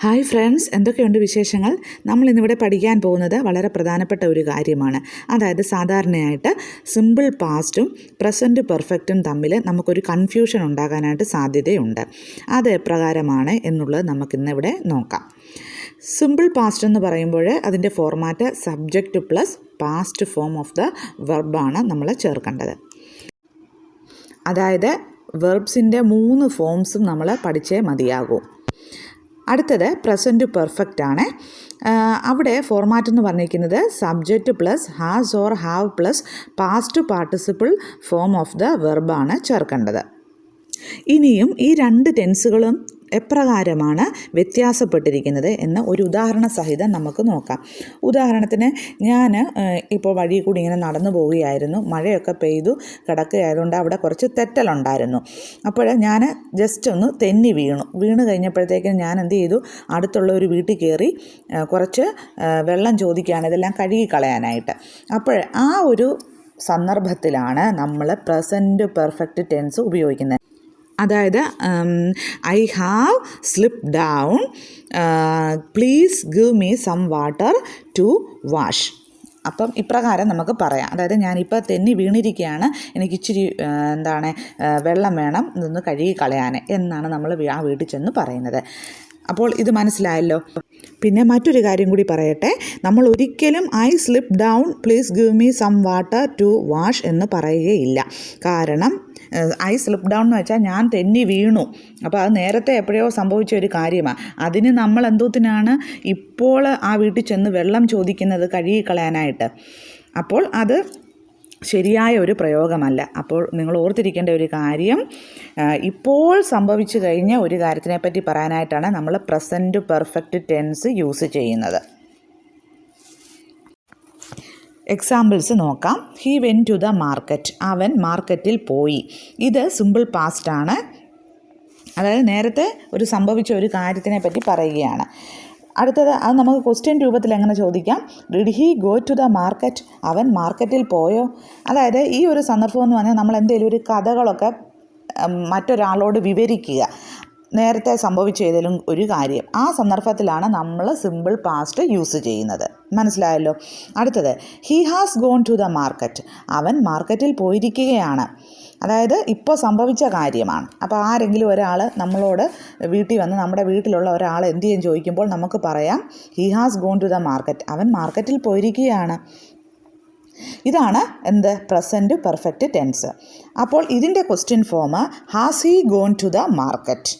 Hi friends, എന്തൊക്കെയുണ്ട് വിശേഷങ്ങൾ? നമ്മൾ ഇന്നിവിടെ പഠിക്കാൻ പോകുന്നത് വളരെ പ്രധാനപ്പെട്ട ഒരു കാര്യമാണ്. അതായത് സാധാരണയായിട്ട് സിമ്പിൾ പാസ്റ്റും പ്രസൻറ്റ് പെർഫെക്റ്റും തമ്മിൽ നമുക്കൊരു കൺഫ്യൂഷൻ ഉണ്ടാകാനായിട്ട് സാധ്യതയുണ്ട്. അത് എപ്രകാരമാണ് എന്നുള്ളത് നമുക്കിന്നിവിടെ നോക്കാം. സിമ്പിൾ പാസ്റ്റ് എന്ന് പറയുമ്പോൾ അതിൻ്റെ format subject plus past form of the വെർബാണ് നമ്മൾ ചേർക്കേണ്ടത്. അതായത് വെർബ്സിൻ്റെ 3 ഫോംസും നമ്മൾ പഠിച്ചേ മതിയാകൂ. അടുത്തത് പ്രസൻറ്റ് പെർഫെക്റ്റ് ആണ്. അവിടെ ഫോർമാറ്റ് എന്ന് പറഞ്ഞിരിക്കുന്നത് subject plus has or have plus past participle form of the വെർബാണ് ചേർക്കേണ്ടത്. ഇനിയും ഈ 2 ടെൻസുകളും എപ്രകാരമാണ് വ്യത്യാസപ്പെട്ടിരിക്കുന്നത് എന്ന് ഒരു ഉദാഹരണ സഹിതം നമുക്ക് നോക്കാം. ഉദാഹരണത്തിന് ഞാൻ ഇപ്പോൾ വഴി കൂടി ഇങ്ങനെ നടന്നു പോവുകയായിരുന്നു. മഴയൊക്കെ പെയ്തു കിടക്കുകയായതുകൊണ്ട് അവിടെ കുറച്ച് തെറ്റലുണ്ടായിരുന്നു. അപ്പോൾ ഞാൻ ജസ്റ്റ് ഒന്ന് തെന്നി വീണു കഴിഞ്ഞപ്പോഴത്തേക്കും ഞാൻ എന്ത് ചെയ്തു, അടുത്തുള്ള ഒരു വീട്ടിൽ കയറി കുറച്ച് വെള്ളം ചോദിക്കുകയാണ്, ഇതെല്ലാം കഴുകിക്കളയാനായിട്ട്. അപ്പോൾ ആ ഒരു സന്ദർഭത്തിലാണ് നമ്മൾ പ്രസൻറ്റ് പെർഫെക്റ്റ് ടെൻസ് ഉപയോഗിക്കുന്നത്. അതായത് I have slip down, please give me some water to wash. അപ്പം ഇപ്രകാരം നമുക്ക് പറയാം. അതായത് ഞാനിപ്പോൾ തെന്നി വീണിരിക്കുകയാണ്, എനിക്ക് ഇച്ചിരി വെള്ളം വേണം, ഇതൊന്ന് കഴുകി കളയാൻ എന്നാണ് നമ്മൾ ആ വീട്ടിൽ ചെന്ന് പറയുന്നത്. അപ്പോൾ ഇത് മനസ്സിലായല്ലോ. പിന്നെ മറ്റൊരു കാര്യം കൂടി പറയട്ടെ, നമ്മൾ ഒരിക്കലും I slip down please give me some water to wash എന്ന് പറയുകയില്ല. കാരണം ഐ സ്ലിപ്പ് ഡൗൺ എന്ന് വെച്ചാൽ ഞാൻ തെന്നി വീണു. അപ്പോൾ അത് നേരത്തെ എപ്പോഴോ സംഭവിച്ച ഒരു കാര്യമാണ്. അതിന് നമ്മൾ എന്തോത്തിനാണ് ഇപ്പോൾ ആ വീട്ടിൽ ചെന്ന് വെള്ളം ചോദിക്കുന്നത് കഴുകിക്കളയാനായിട്ട്? അപ്പോൾ അത് ശരിയായ ഒരു പ്രയോഗമല്ല. അപ്പോൾ നിങ്ങൾ ഓർത്തിരിക്കേണ്ട ഒരു കാര്യം, ഇപ്പോൾ സംഭവിച്ചു കഴിഞ്ഞ ഒരു കാര്യത്തിനെ പറ്റി പറയാനായിട്ടാണ് നമ്മൾ പ്രസൻറ്റ് പെർഫെക്റ്റ് ടെൻസ് യൂസ് ചെയ്യുന്നത്. എക്സാമ്പിൾസ് നോക്കാം. He went to the market, അവൻ മാർക്കറ്റിൽ പോയി. ഇത് സിമ്പിൾ പാസ്റ്റ് ആണ്. അതായത് നേരത്തെ സംഭവിച്ച ഒരു കാര്യത്തിനെ പറ്റി പറയുകയാണ്. അടുത്തത് അത് നമുക്ക് ക്വസ്റ്റ്യൻ രൂപത്തിൽ എങ്ങനെ ചോദിക്കാം? Did he go to the market, അവൻ മാർക്കറ്റിൽ പോയോ? അതായത് ഈ ഒരു സന്ദർഭം എന്ന് പറഞ്ഞാൽ നമ്മൾ എന്തെങ്കിലും ഒരു കഥകളൊക്കെ മറ്റൊരാളോട് വിവരിക്കുക, നേരത്തെ സംഭവിച്ച ഏതെങ്കിലും ഒരു കാര്യം. ആ സന്ദർഭത്തിലാണ് നമ്മൾ സിമ്പിൾ പാസ്റ്റ് യൂസ് ചെയ്യുന്നത്. മനസ്സിലായല്ലോ. അടുത്തത് he has gone to the market, അവൻ മാർക്കറ്റിൽ പോയിരിക്കുകയാണ്. അതായത് ഇപ്പോൾ സംഭവിച്ച കാര്യമാണ്. അപ്പോൾ ആരെങ്കിലും ഒരാൾ നമ്മളോട് വീട്ടിൽ വന്ന് നമ്മുടെ വീട്ടിലുള്ള ഒരാൾ എന്ത് ചെയ്യും ചോദിക്കുമ്പോൾ നമുക്ക് പറയാം he has gone to the market, അവൻ മാർക്കറ്റിൽ പോയിരിക്കുകയാണ്. ഇതാണ് പ്രസൻറ്റ് പെർഫെക്റ്റ് ടെൻസ്. അപ്പോൾ ഇതിൻ്റെ question form has he gone to the market,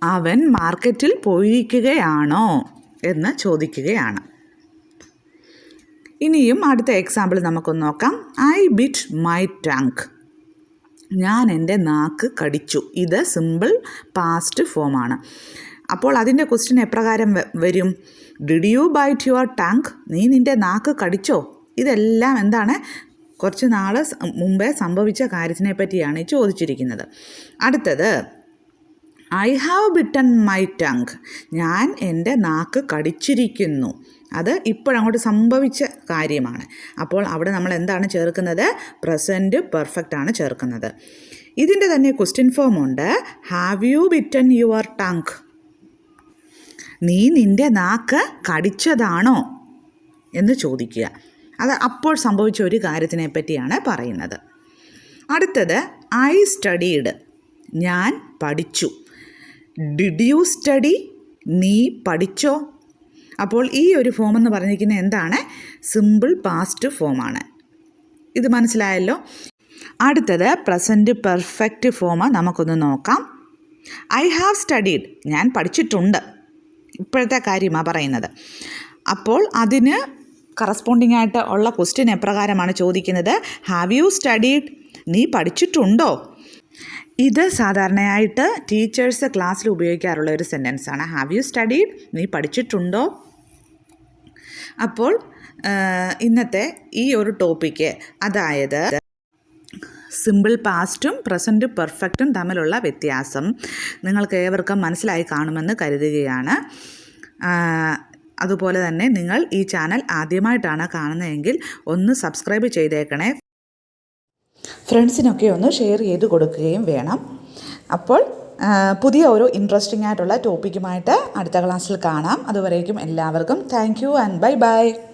അവൻ മാർക്കറ്റിൽ പോയിരിക്കുകയാണോ എന്ന് ചോദിക്കുകയാണ്. ഇനിയും അടുത്ത എക്സാമ്പിൾ നമുക്കൊന്ന് നോക്കാം. ഐ ബിറ്റ് മൈ ടങ്, ഞാൻ എൻ്റെ നാക്ക് കടിച്ചു. ഇത് സിമ്പിൾ പാസ്റ്റ് ഫോമാണ്. അപ്പോൾ അതിൻ്റെ ക്വസ്റ്റ്യൻ എപ്രകാരം വരും? Did you bite your tongue, നീ നിൻ്റെ നാക്ക് കടിച്ചോ? ഇതെല്ലാം കുറച്ച് നാൾ മുമ്പേ സംഭവിച്ച കാര്യത്തിനെ പറ്റിയാണ് ചോദിച്ചിരിക്കുന്നത്. അടുത്തത് ഐ ഹാവ് ബിട്ടൺ മൈ ടങ്, ഞാൻ എൻ്റെ നാക്ക് കടിച്ചിരിക്കുന്നു. അത് ഇപ്പോഴങ്ങോട്ട് സംഭവിച്ച കാര്യമാണ്. അപ്പോൾ അവിടെ നമ്മൾ എന്താണ് ചേർക്കുന്നത്? പ്രസൻറ്റ് പെർഫെക്റ്റ് ആണ് ചേർക്കുന്നത്. ഇതിൻ്റെ തന്നെ ക്വസ്റ്റ്യൻ ഫോം ഉണ്ട്. Have you bitten your tongue, നീ നിൻ്റെ നാക്ക് കടിച്ചതാണോ എന്ന് ചോദിക്കുക. അത് അപ്പോൾ സംഭവിച്ച ഒരു കാര്യത്തിനെ പറ്റിയാണ് പറയുന്നത്. അടുത്തത് ഐ സ്റ്റഡീഡ്, ഞാൻ പഠിച്ചു. ഡിഡ് യു സ്റ്റഡി, നീ പഠിച്ചോ? അപ്പോൾ ഈ ഒരു ഫോം എന്ന് പറഞ്ഞിരിക്കുന്നത് സിമ്പിൾ പാസ്റ്റ് ഫോമാണ്. ഇത് മനസ്സിലായല്ലോ. അടുത്തത് പ്രസൻറ്റ് പെർഫെക്റ്റ് ഫോം നമുക്കൊന്ന് നോക്കാം. ഐ ഹാവ് സ്റ്റഡീഡ്, ഞാൻ പഠിച്ചിട്ടുണ്ട്. ഇപ്പോഴത്തെ കാര്യമാണ് പറയുന്നത്. അപ്പോൾ അതിന് കറസ്പോണ്ടിങ് ആയിട്ട് ഉള്ള ക്വസ്റ്റ്യൻ എപ്രകാരമാണ് ചോദിക്കുന്നത്? ഹാവ് യു സ്റ്റഡീഡ്, നീ പഠിച്ചിട്ടുണ്ടോ? ഇത് സാധാരണയായിട്ട് ടീച്ചേഴ്സ് ക്ലാസ്സിൽ ഉപയോഗിക്കാറുള്ള ഒരു സെൻറ്റൻസാണ്. ഹാവ് യു സ്റ്റഡീഡ്, നീ പഠിച്ചിട്ടുണ്ടോ? അപ്പോൾ ഇന്നത്തെ ഈ ഒരു ടോപ്പിക്ക്, അതായത് സിമ്പിൾ പാസ്റ്റും പ്രസൻറ്റ് പെർഫെക്റ്റും തമ്മിലുള്ള വ്യത്യാസം നിങ്ങൾക്ക് ഏവർക്കും മനസ്സിലായി കാണുമെന്ന് കരുതുകയാണ്. അതുപോലെ തന്നെ നിങ്ങൾ ഈ ചാനൽ ആദ്യമായിട്ടാണ് കാണുന്നതെങ്കിൽ ഒന്ന് സബ്സ്ക്രൈബ് ചെയ്തേക്കണേ. ഫ്രണ്ട്സിനൊക്കെ ഒന്ന് ഷെയർ ചെയ്ത് കൊടുക്കുകയും വേണം. അപ്പോൾ പുതിയ ഒരു ഇൻട്രസ്റ്റിംഗ് ആയിട്ടുള്ള ടോപ്പിക്കുമായിട്ട് അടുത്ത ക്ലാസ്സിൽ കാണാം. അതുവരേക്കും എല്ലാവർക്കും thank you and bye bye.